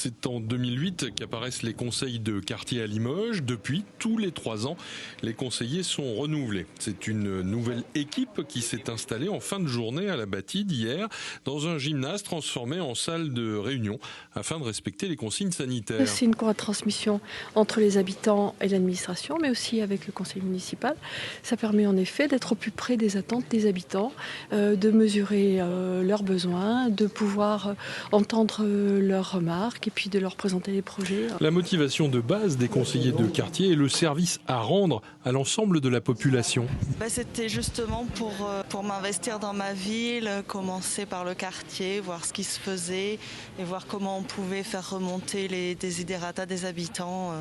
C'est en 2008 qu'apparaissent les conseils de quartier à Limoges. Depuis, tous les 3 ans, les conseillers sont renouvelés. C'est une nouvelle équipe qui s'est installée en fin de journée à la Batide hier dans un gymnase transformé en salle de réunion afin de respecter les consignes sanitaires. C'est une cour de transmission entre les habitants et l'administration, mais aussi avec le conseil municipal. Ça permet en effet d'être au plus près des attentes des habitants, de mesurer leurs besoins, de pouvoir entendre leurs remarques et puis de leur présenter les projets. La motivation de base des conseillers de quartier est le service à rendre à l'ensemble de la population. C'était justement pour m'investir dans ma ville, commencer par le quartier, voir ce qui se faisait et voir comment on pouvait faire remonter les desiderata des habitants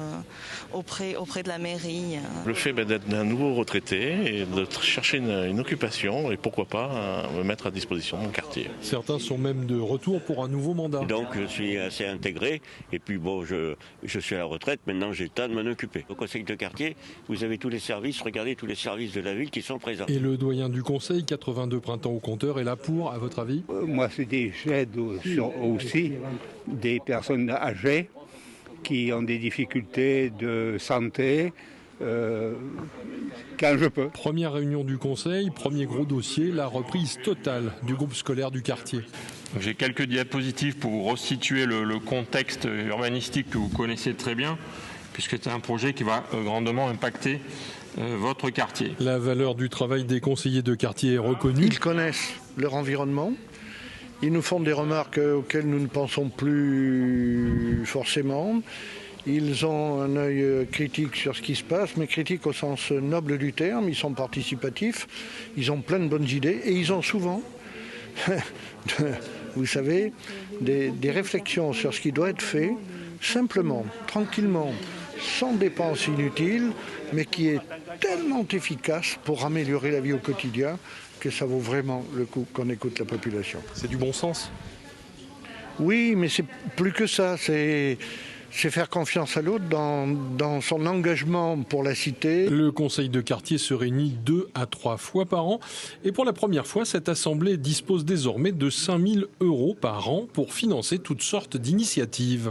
auprès de la mairie. Le fait d'être un nouveau retraité et de chercher une occupation et pourquoi pas me mettre à disposition de mon quartier. Certains sont même de retour pour un nouveau mandat. Donc je suis assez intégré et puis bon, je suis à la retraite, maintenant j'ai le temps de m'en occuper. Au conseil de quartier, vous avez tous les services, regardez tous les services de la ville qui sont présents. Et le doyen du conseil, 82 printemps au compteur, est là pour, à votre avis ? Moi, j'aide aussi des personnes âgées qui ont des difficultés de santé. Quand je peux. Première réunion du conseil, premier gros dossier, la reprise totale du groupe scolaire du quartier. J'ai quelques diapositives pour vous resituer le contexte urbanistique que vous connaissez très bien, puisque c'est un projet qui va grandement impacter votre quartier. La valeur du travail des conseillers de quartier est reconnue. Ils connaissent leur environnement. Ils nous font des remarques auxquelles nous ne pensons plus forcément. Ils ont un œil critique sur ce qui se passe, mais critique au sens noble du terme. Ils sont participatifs, ils ont plein de bonnes idées et ils ont souvent, vous savez, des réflexions sur ce qui doit être fait, simplement, tranquillement, sans dépenses inutiles, mais qui est tellement efficace pour améliorer la vie au quotidien que ça vaut vraiment le coup qu'on écoute la population. C'est du bon sens ? Oui, mais c'est plus que ça, c'est faire confiance à l'autre dans son engagement pour la cité. Le conseil de quartier se réunit 2 à 3 fois par an. Et pour la première fois, cette assemblée dispose désormais de 5 000 € par an pour financer toutes sortes d'initiatives.